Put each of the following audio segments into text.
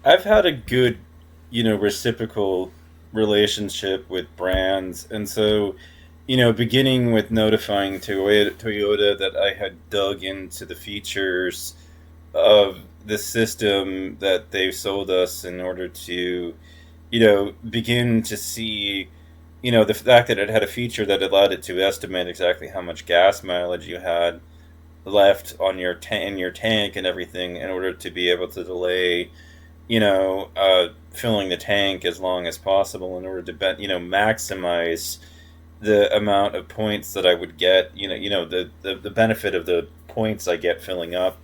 I've had a good, reciprocal relationship with brands, and so, beginning with notifying Toyota that I had dug into the features of the system that they've sold us in order to, begin to see, the fact that it had a feature that allowed it to estimate exactly how much gas mileage you had left on in your tank and everything in order to be able to delay filling the tank as long as possible in order to maximize the amount of points that I would get. The benefit of the points I get filling up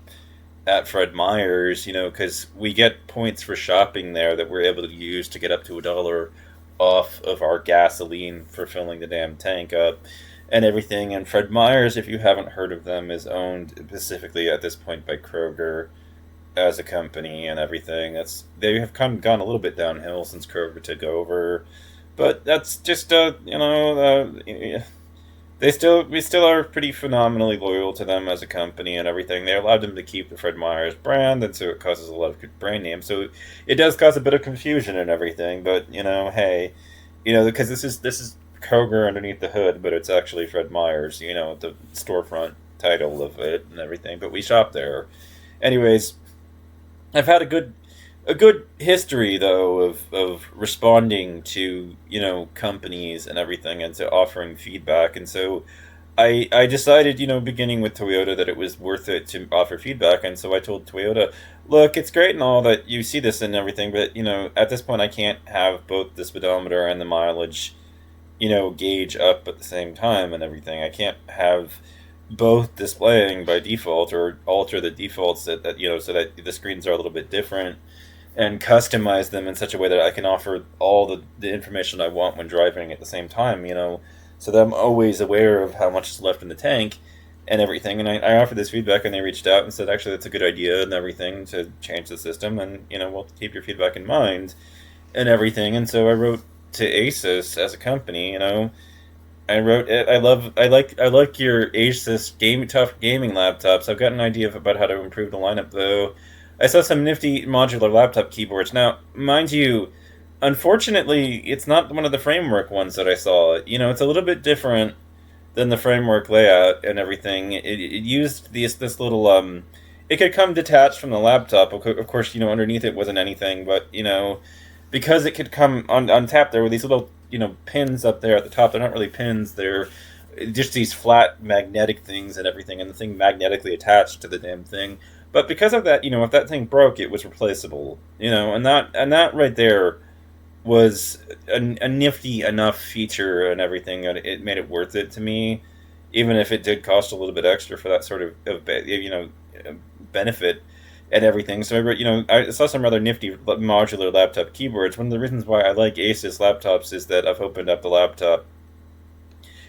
at Fred Meyer's. Because we get points for shopping there that we're able to use to get up to $1 off of our gasoline for filling the damn tank up and everything. And Fred Meyer's, if you haven't heard of them, is owned specifically at this point by Kroger as a company and everything. They have kind of gone a little bit downhill since Kroger took over, but that's just we still are pretty phenomenally loyal to them as a company and everything. They allowed them to keep the Fred Meyer's brand, and so it causes a lot of good brand names. So it does cause a bit of confusion and everything. But hey, because this is Kroger underneath the hood, but it's actually Fred Meyer's. The storefront title of it and everything. But we shop there, anyways. I've had a good history though of responding to companies and everything and to offering feedback, and so I decided, beginning with Toyota, that it was worth it to offer feedback. And so I told Toyota, look, it's great and all that you see this and everything, but at this point I can't have both the speedometer and the mileage gauge up at the same time and everything. I can't have both displaying by default or alter the defaults that so that the screens are a little bit different and customize them in such a way that I can offer all the information I want when driving at the same time, so that I'm always aware of how much is left in the tank and everything. And I offered this feedback, and they reached out and said, actually, that's a good idea and everything to change the system, and we'll keep your feedback in mind and everything. And so I wrote to Asus as a company. I wrote it. I like your Asus tough gaming laptops. I've got an idea about how to improve the lineup though. I saw some nifty modular laptop keyboards. Now, mind you, unfortunately, it's not one of the framework ones that I saw. It's a little bit different than the framework layout and everything. It used this little It could come detached from the laptop. Of course, underneath it wasn't anything, but because it could come on tap, there were these little pins up there at the top. They're not really pins, they're just these flat magnetic things and everything, and the thing magnetically attached to the damn thing. But because of that, if that thing broke, it was replaceable. And that right there was a nifty enough feature and everything that it made it worth it to me, even if it did cost a little bit extra for that sort of benefit and everything. So I saw some rather nifty modular laptop keyboards. One of the reasons why I like Asus laptops is that I've opened up the laptop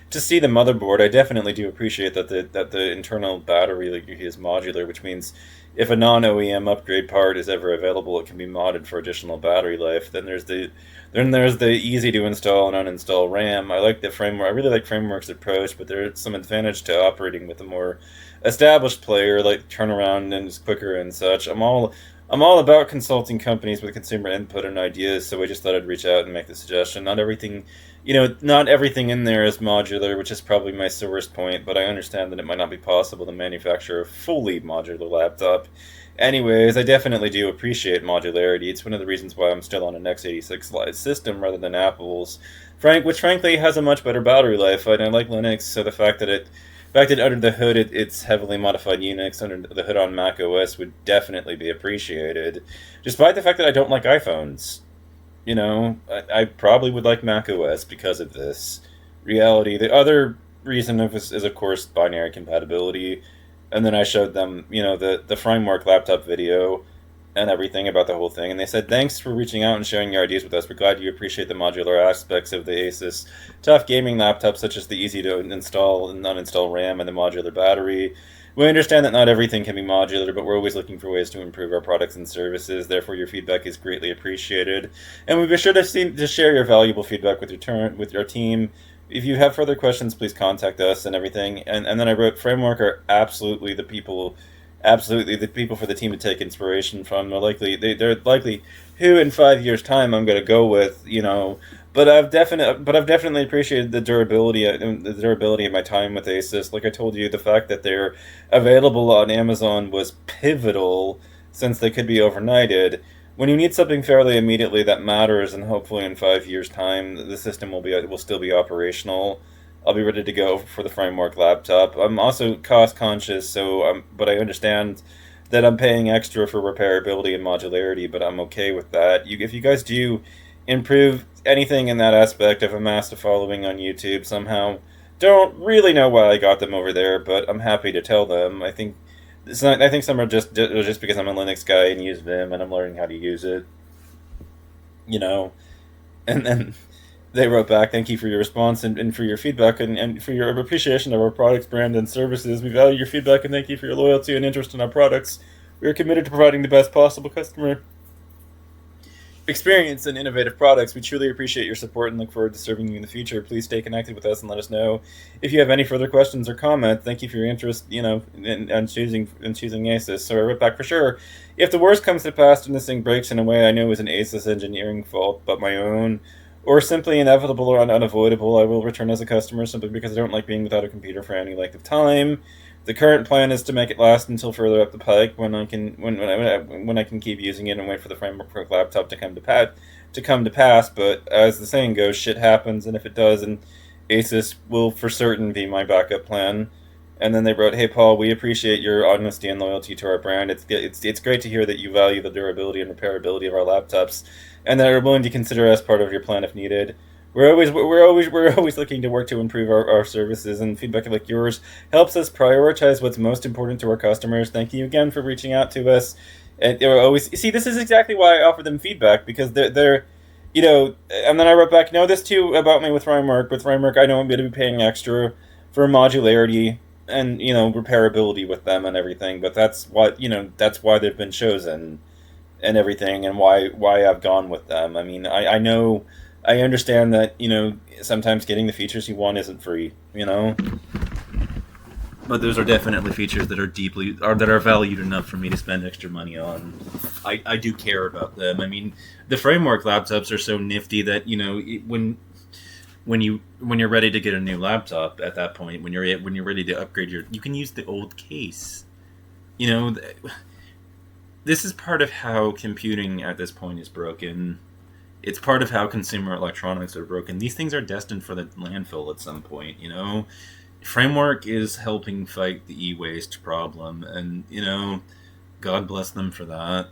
to see the motherboard. I definitely do appreciate that the internal battery is modular, which means if a non OEM upgrade part is ever available, it can be modded for additional battery life. Then there's the easy to install and uninstall RAM. I like the framework. I really like framework's approach, but there's some advantage to operating with a more established player, like turnaround and is quicker and such. I'm all about consulting companies with consumer input and ideas, so I just thought I'd reach out and make the suggestion. Not everything in there is modular, which is probably my sorest point, but I understand that it might not be possible to manufacture a fully modular laptop. Anyways, I definitely do appreciate modularity. It's one of the reasons why I'm still on an x86 system rather than Apple's, which frankly has a much better battery life. And I like Linux, so the fact that under the hood it's heavily modified Unix, under the hood on Mac OS would definitely be appreciated. Despite the fact that I don't like iPhones. I probably would like Mac OS because of this reality. The other reason is of course binary compatibility, and then I showed them the framework laptop video and everything about the whole thing, and they said thanks for reaching out and sharing your ideas with us. We're glad you appreciate the modular aspects of the Asus tough gaming laptops, such as the easy to install and uninstall RAM and the modular battery. We understand that not everything can be modular, but we're always looking for ways to improve our products and services. Therefore, your feedback is greatly appreciated, and we be sure to share your valuable feedback with your team. If you have further questions, please contact us and everything. And then I wrote, Framework are absolutely the people absolutely the people for the team to take inspiration from. They're likely who in 5 years' time I'm going to go with, you know. But I've definitely appreciated the durability of my time with Asus. Like I told you, the fact that they're available on Amazon was pivotal, since they could be overnighted. When you need something fairly immediately that matters, and hopefully in 5 years' time the system will still be operational, I'll be ready to go for the framework laptop. I'm also cost conscious, but I understand that I'm paying extra for repairability and modularity, but I'm okay with that. If you guys do improve anything in that aspect, I've amassed a following on YouTube somehow. Don't really know why I got them over there, but I'm happy to tell them. I think some are just because I'm a Linux guy and use Vim and I'm learning how to use it, you know. And then they wrote back, "Thank you for your response and for your feedback and for your appreciation of our products, brand, and services. We value your feedback and thank you for your loyalty and interest in our products. We are committed to providing the best possible customer experience and innovative products. We truly appreciate your support and look forward to serving you in the future. Please stay connected with us and let us know if you have any further questions or comments. Thank you for your interest, in choosing Asus." So I wrote back, "For sure. If the worst comes to pass and this thing breaks in a way I know is an Asus engineering fault, but my own, or simply inevitable or unavoidable, I will return as a customer simply because I don't like being without a computer for any length of time. The current plan is to make it last until further up the pike, when I can keep using it and wait for the framework laptop to come to pass. But as the saying goes, shit happens, and if it does, and Asus will for certain be my backup plan." And then they wrote, "Hey Paul, we appreciate your honesty and loyalty to our brand. It's great to hear that you value the durability and repairability of our laptops, and that are willing to consider us part of your plan if needed. We're always looking to work to improve our services, and feedback like yours helps us prioritize what's most important to our customers. Thank you again for reaching out to us." And they're always, see, this is exactly why I offer them feedback, because they're and then I wrote back, "Know this too about me with Framework. With Framework, I know I'm going to be paying extra for modularity and repairability with them and everything, but that's why they've been chosen and everything, and why I've gone with them. I mean, I know, I understand that sometimes getting the features you want isn't free, but those are definitely features that are valued enough for me to spend extra money on. I do care about them. I mean, the framework laptops are so nifty that when you're ready to get a new laptop, at that point, when you're ready to upgrade you can use the old case. This is part of how computing at this point is broken. It's part of how consumer electronics are broken. These things are destined for the landfill at some point, Framework is helping fight the e-waste problem, and, God bless them for that.